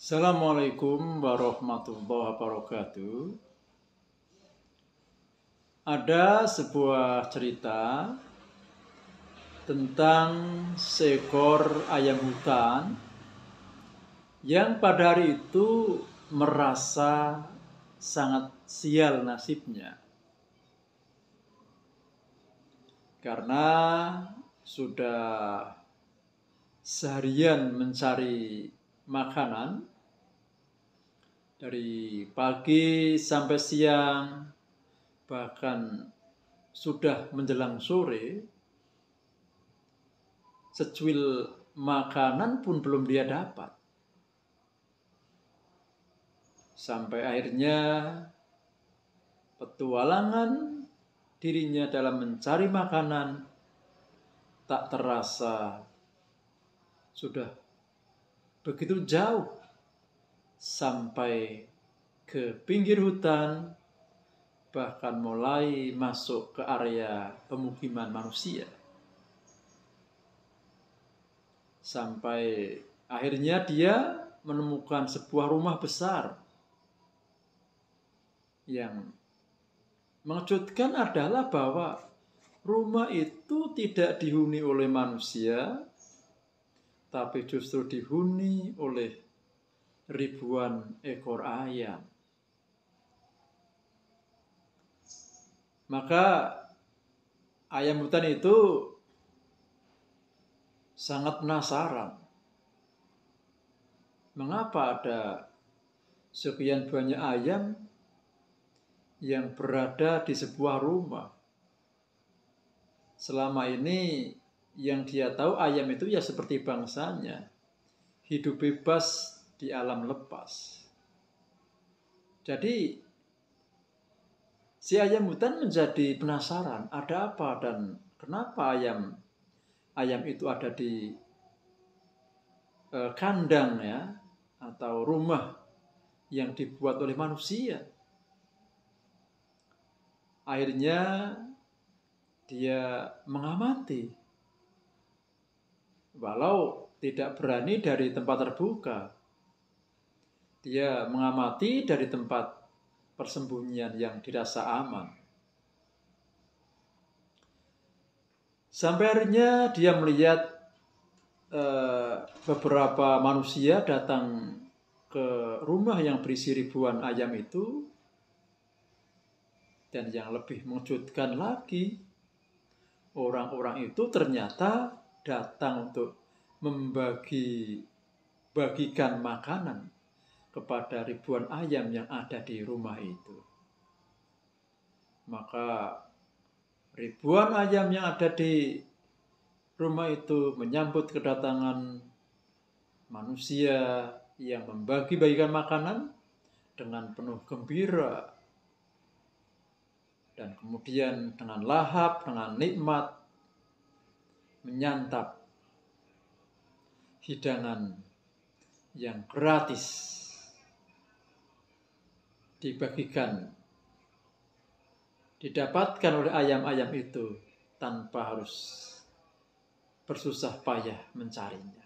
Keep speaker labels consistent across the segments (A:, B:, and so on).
A: Assalamualaikum warahmatullahi wabarakatuh. Ada sebuah cerita tentang seekor ayam hutan yang pada hari itu merasa sangat sial nasibnya. Karena sudah seharian mencari makanan dari pagi sampai siang, bahkan sudah menjelang sore, secuil makanan pun belum dia dapat. Sampai akhirnya petualangan dirinya dalam mencari makanan tak terasa sudah begitu jauh sampai ke pinggir hutan, bahkan mulai masuk ke area pemukiman manusia. Sampai akhirnya dia menemukan sebuah rumah besar. Yang mengejutkan adalah bahwa rumah itu tidak dihuni oleh manusia, tapi justru dihuni oleh ribuan ekor ayam. Maka ayam hutan itu sangat penasaran. Mengapa ada sekian banyak ayam yang berada di sebuah rumah? Selama ini yang dia tahu ayam itu ya seperti bangsanya, hidup bebas di alam lepas. Jadi si ayam hutan menjadi penasaran, ada apa dan kenapa ayam itu ada di kandang ya, atau rumah yang dibuat oleh manusia. Akhirnya dia mengamati, walau tidak berani dari tempat terbuka. Dia mengamati dari tempat persembunyian yang dirasa aman. Sampai akhirnya dia melihat beberapa manusia datang ke rumah yang berisi ribuan ayam itu. Dan yang lebih mengejutkan lagi, orang-orang itu ternyata datang untuk bagikan makanan kepada ribuan ayam yang ada di rumah itu. Maka ribuan ayam yang ada di rumah itu menyambut kedatangan manusia yang membagi-bagikan makanan dengan penuh gembira. Dan kemudian dengan lahap, dengan nikmat menyantap hidangan yang gratis didapatkan oleh ayam-ayam itu tanpa harus bersusah payah mencarinya.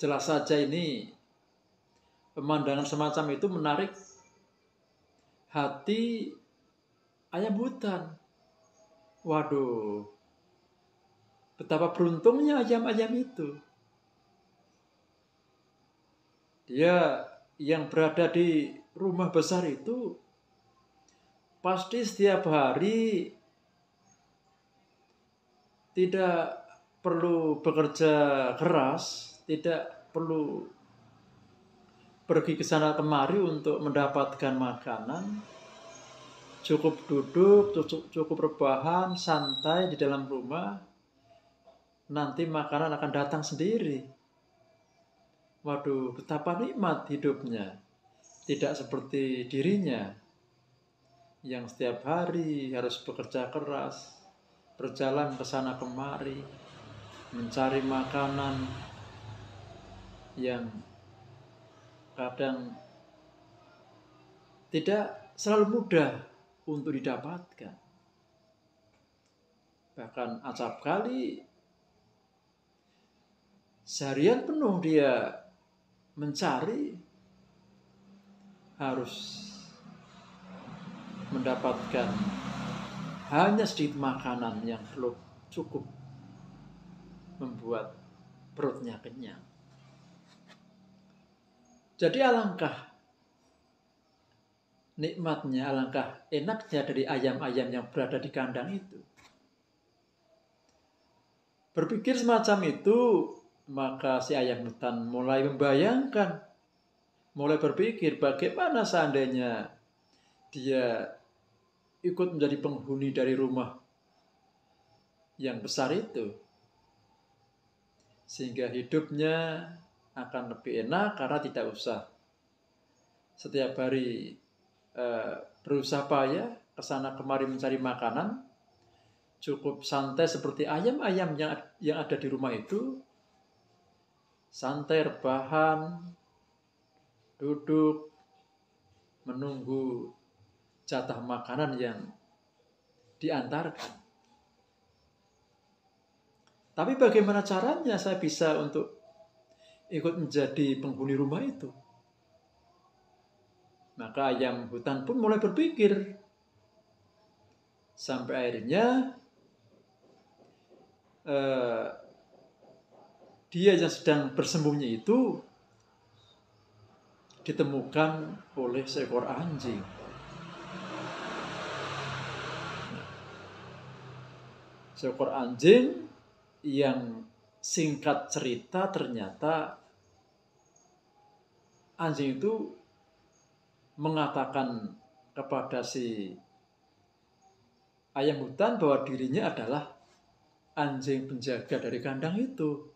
A: Jelas saja ini pemandangan semacam itu menarik hati ayam hutan. Waduh, betapa beruntungnya ayam-ayam itu. Dia yang berada di rumah besar itu pasti setiap hari tidak perlu bekerja keras, tidak perlu pergi ke sana kemari untuk mendapatkan makanan. Cukup duduk, cukup rebahan, santai di dalam rumah. Nanti makanan akan datang sendiri. Waduh, betapa nikmat hidupnya. Tidak seperti dirinya yang setiap hari harus bekerja keras, berjalan ke sana kemari, mencari makanan yang kadang tidak selalu mudah untuk didapatkan. Bahkan acap kali seharian penuh dia mencari harus mendapatkan hanya sedikit makanan yang belum cukup membuat perutnya kenyang. Jadi alangkah nikmatnya, alangkah enaknya dari ayam-ayam yang berada di kandang itu. Berpikir semacam itu, maka si ayam hutan mulai membayangkan, mulai berpikir bagaimana seandainya dia ikut menjadi penghuni dari rumah yang besar itu. Sehingga hidupnya akan lebih enak karena tidak usah setiap hari berusaha payah kesana kemari mencari makanan. Cukup santai seperti ayam-ayam yang ada di rumah itu. Santai, rebahan, duduk, menunggu jatah makanan yang diantarkan. Tapi bagaimana caranya saya bisa untuk ikut menjadi penghuni rumah itu? Maka ayam hutan pun mulai berpikir. Sampai akhirnya dia yang sedang bersembunyi itu ditemukan oleh seekor anjing. Seekor anjing yang singkat cerita ternyata anjing itu mengatakan kepada si ayam hutan bahwa dirinya adalah anjing penjaga dari kandang itu.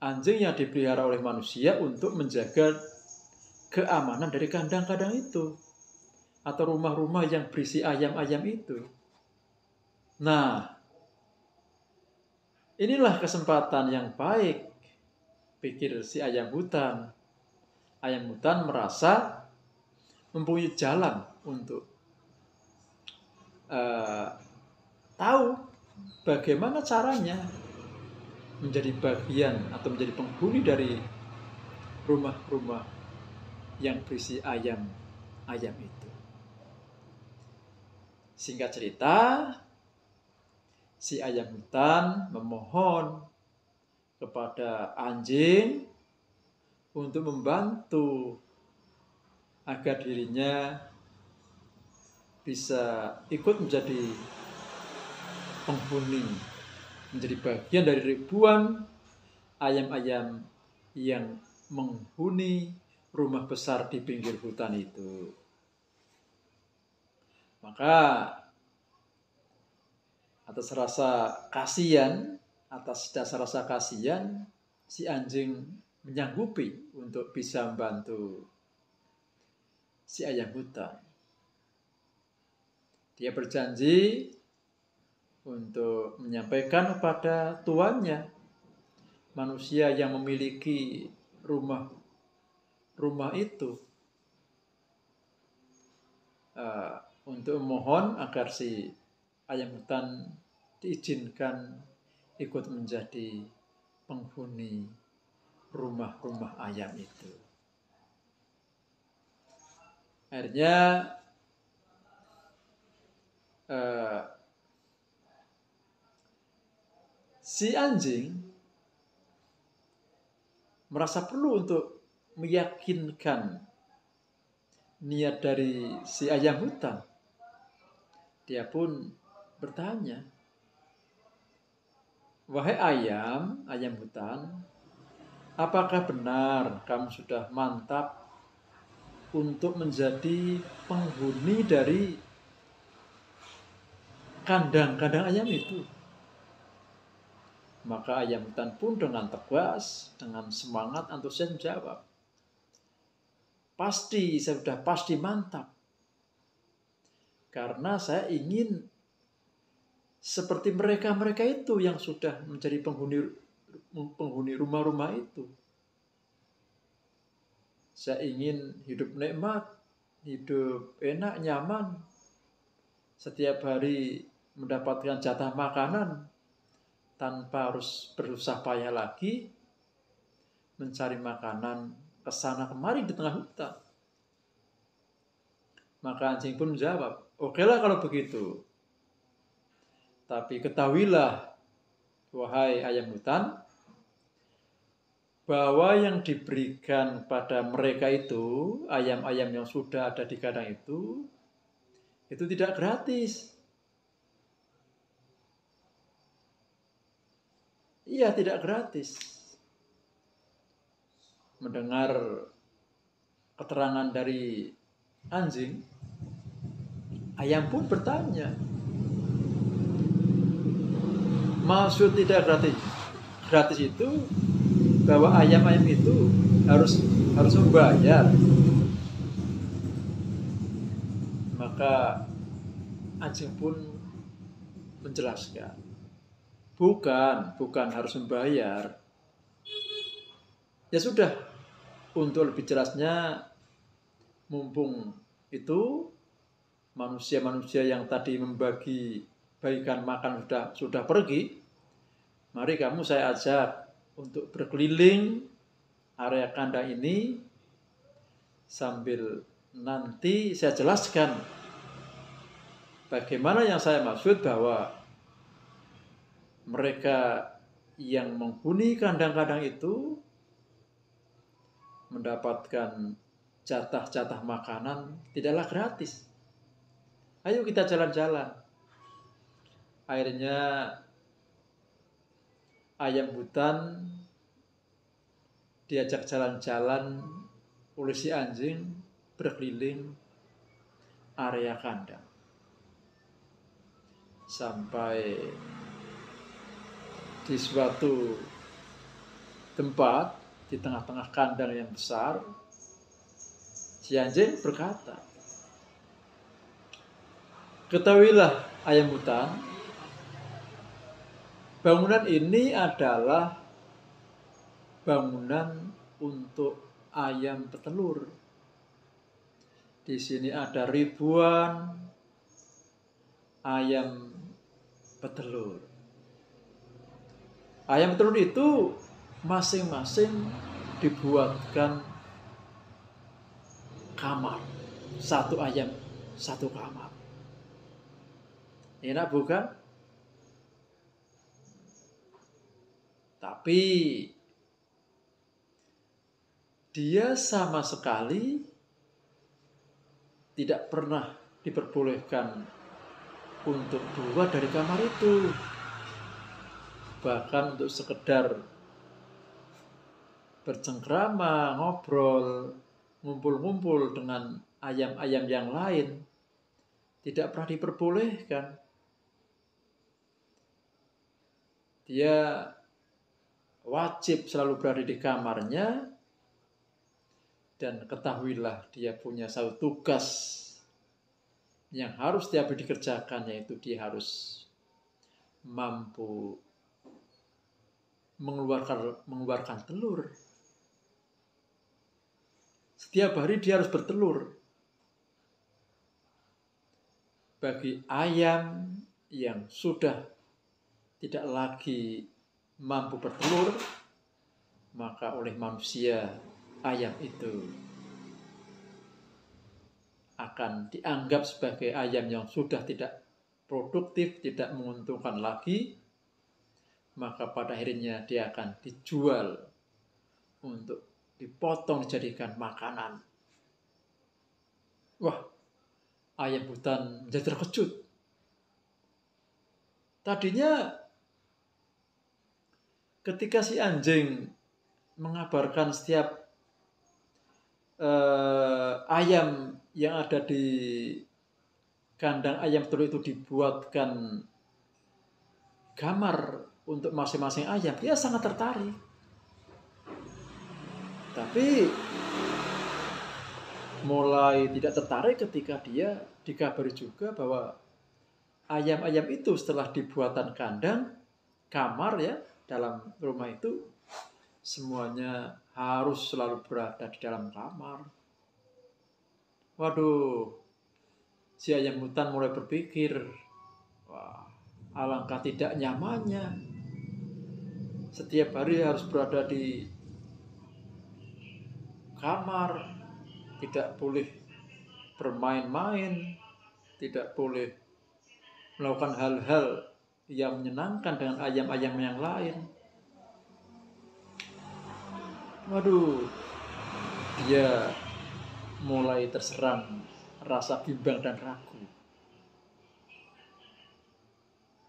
A: Anjing yang dipelihara oleh manusia untuk menjaga keamanan dari kandang-kandang itu. Atau rumah-rumah yang berisi ayam-ayam itu. Nah, inilah kesempatan yang baik, pikir si ayam hutan. Ayam hutan merasa mempunyai jalan untuk tahu bagaimana caranya menjadi bagian atau menjadi penghuni dari rumah-rumah yang berisi ayam-ayam itu. Singkat cerita, si ayam hutan memohon kepada anjing untuk membantu agar dirinya bisa ikut menjadi penghuni, menjadi bagian dari ribuan ayam-ayam yang menghuni rumah besar di pinggir hutan itu. Maka atas dasar rasa kasihan, si anjing menyanggupi untuk bisa membantu si ayam hutan. Dia berjanji untuk menyampaikan kepada tuannya, manusia yang memiliki rumah itu, untuk memohon agar si ayam hutan diizinkan ikut menjadi penghuni rumah-rumah ayam itu. Akhirnya si anjing merasa perlu untuk meyakinkan niat dari si ayam hutan. Dia pun bertanya, "Wahai ayam hutan, apakah benar kamu sudah mantap untuk menjadi penghuni dari kandang-kandang ayam itu?" Maka ayam hutan pun dengan tegas, dengan semangat antusias menjawab, "Pasti, saya sudah pasti mantap. Karena saya ingin seperti mereka itu yang sudah menjadi penghuni rumah-rumah itu. Saya ingin hidup nikmat, hidup enak, nyaman. Setiap hari mendapatkan jatah makanan tanpa harus berusaha payah lagi. mencari makanan kesana kemari di tengah hutan. Maka anjing pun menjawab, okelah kalau begitu. Tapi ketahuilah, wahai ayam hutan, bahwa yang diberikan pada mereka itu, ayam-ayam yang sudah ada di kandang itu tidak gratis. Iya, tidak gratis. Mendengar keterangan dari anjing, ayam pun bertanya, maksud tidak gratis? Gratis itu bahwa ayam-ayam itu harus membayar. Maka anjing pun menjelaskan, bukan harus membayar. Ya sudah, untuk lebih jelasnya, mumpung itu manusia-manusia yang tadi bagikan makan sudah pergi, mari kamu saya ajak untuk berkeliling area kandang ini sambil nanti saya jelaskan bagaimana yang saya maksud bahwa mereka yang menghuni kandang-kandang itu mendapatkan jatah-jatah makanan tidaklah gratis. Ayo kita jalan-jalan. Akhirnya ayam hutan diajak jalan-jalan oleh si anjing berkeliling area kandang. Sampai di suatu tempat di tengah-tengah kandang yang besar, si anjing berkata, ketahuilah ayam hutan, bangunan ini adalah bangunan untuk ayam petelur. Di sini ada ribuan ayam petelur. Ayam petelur itu masing-masing dibuatkan kamar. Satu ayam, satu kamar. Enak bukan? Tapi dia sama sekali tidak pernah diperbolehkan untuk keluar dari kamar itu. Bahkan untuk sekedar bercengkrama, ngobrol, ngumpul-ngumpul dengan ayam-ayam yang lain tidak pernah diperbolehkan. Dia wajib selalu berada di kamarnya, dan ketahuilah dia punya satu tugas yang harus setiap hari dikerjakan, yaitu dia harus mampu mengeluarkan telur. Setiap hari dia harus bertelur. Bagi ayam yang sudah tidak lagi mampu bertelur, maka oleh manusia ayam itu akan dianggap sebagai ayam yang sudah tidak produktif, tidak menguntungkan lagi, maka pada akhirnya dia akan dijual untuk dipotong dijadikan makanan. Wah, ayam hutan menjadi terkejut. Tadinya ketika si anjing mengabarkan setiap ayam yang ada di kandang ayam telur itu dibuatkan kamar untuk masing-masing ayam, dia sangat tertarik. Tapi mulai tidak tertarik ketika dia dikabari juga bahwa ayam-ayam itu setelah dibuatan kandang, kamar ya, dalam rumah itu semuanya harus selalu berada di dalam kamar. Waduh, si ayam hutan mulai berpikir, wah, alangkah tidak nyamannya. Setiap hari harus berada di kamar, tidak boleh bermain-main, tidak boleh melakukan hal-hal yang menyenangkan dengan ayam-ayam yang lain. Waduh, dia mulai terserang rasa bimbang dan ragu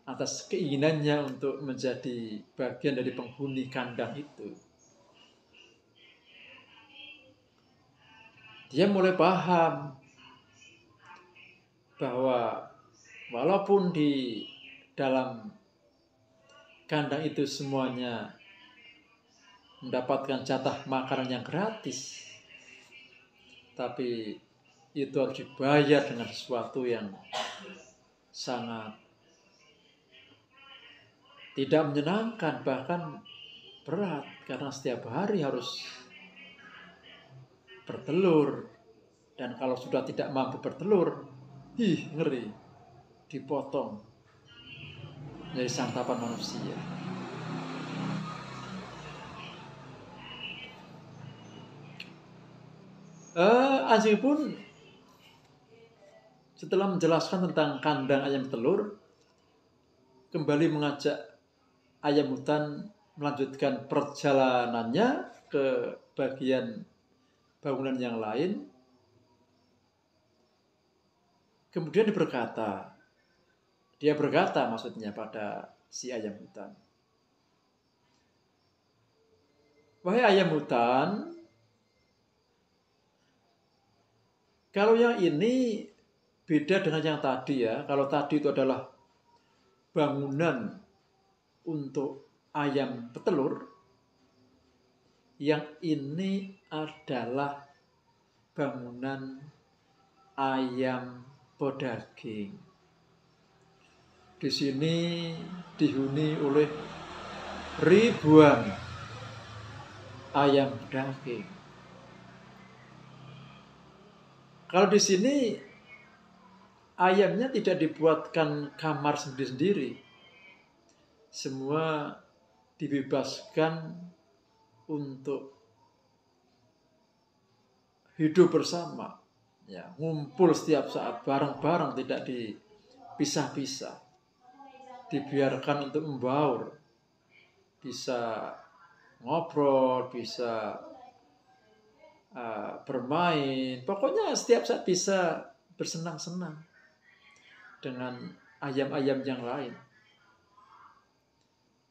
A: atas keinginannya untuk menjadi bagian dari penghuni kandang itu. Dia mulai paham bahwa walaupun di dalam kandang itu semuanya mendapatkan jatah makanan yang gratis, tapi itu harus dibayar dengan sesuatu yang sangat tidak menyenangkan, bahkan berat, karena setiap hari harus bertelur. Dan kalau sudah tidak mampu bertelur, ngeri, dipotong dari santapan manusia. Anjing pun setelah menjelaskan tentang kandang ayam telur, kembali mengajak ayam hutan melanjutkan perjalanannya ke bagian bangunan yang lain. Kemudian dia berkata maksudnya pada si ayam hutan, "Wahai ayam hutan, kalau yang ini beda dengan yang tadi ya. Kalau tadi itu adalah bangunan untuk ayam petelur, yang ini adalah bangunan ayam pedaging. Di sini dihuni oleh ribuan ayam pedaging. Kalau di sini ayamnya tidak dibuatkan kamar sendiri-sendiri. Semua dibebaskan untuk hidup bersama. Ya, ngumpul setiap saat bareng-bareng, tidak dipisah-pisah. Dibiarkan untuk membaur. Bisa ngobrol, bisa bermain. Pokoknya setiap saat bisa bersenang-senang dengan ayam-ayam yang lain.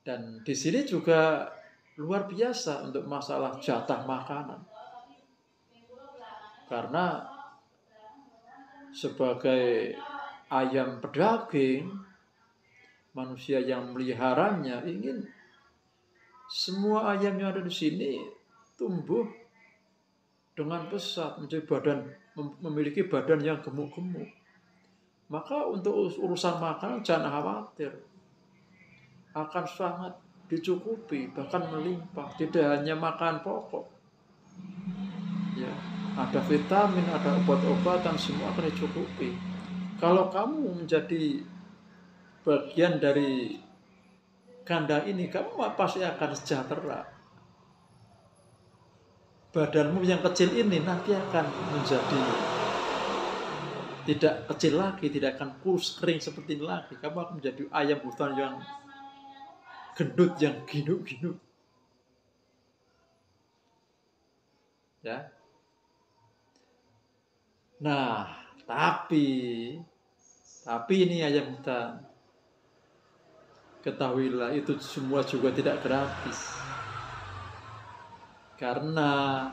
A: Dan di sini juga luar biasa untuk masalah jatah makanan. Karena sebagai ayam pedaging, manusia yang meliharanya ingin semua ayam yang ada di sini tumbuh dengan pesat, memiliki badan yang gemuk-gemuk. Maka untuk urusan makanan jangan khawatir, akan sangat dicukupi, bahkan melimpah. Tidak hanya makan pokok, ya, ada vitamin, ada obat-obatan, semua akan dicukupi. Kalau kamu menjadi bagian dari kandang ini, kamu pasti akan sejahtera. Badanmu yang kecil ini nanti akan menjadi tidak kecil lagi, tidak akan kurus kering seperti ini lagi. Kamu akan menjadi ayam hutan yang gendut, yang ginuk-ginuk. Ya. Nah, tapi ini ayam hutan, ketahuilah itu semua juga tidak gratis. Karena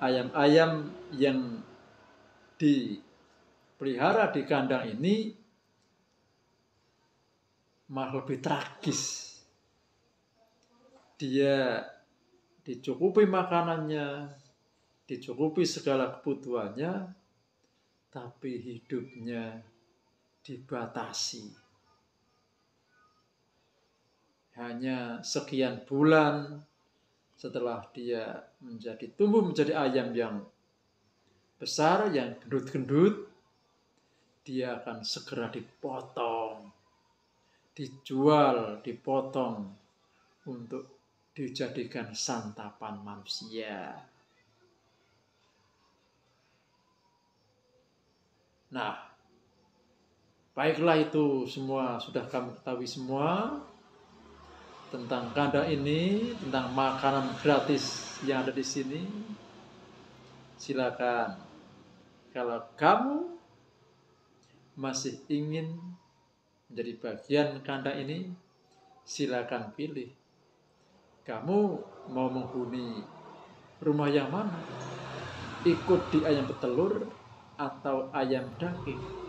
A: ayam-ayam yang dipelihara di kandang ini malah lebih tragis. Dia dicukupi makanannya, dicukupi segala kebutuhannya, tapi hidupnya dibatasi. Hanya sekian bulan setelah dia tumbuh menjadi ayam yang besar, yang gendut-gendut, dia akan segera dipotong, dijual, dipotong untuk dijadikan santapan manusia. Nah, baiklah, itu semua sudah kamu ketahui semua tentang kanda ini, tentang makanan gratis yang ada di sini. Silakan, kalau kamu masih ingin menjadi bagian kanda ini, silakan pilih. Kamu mau menghuni rumah yang mana? Ikut di ayam petelur atau ayam daging?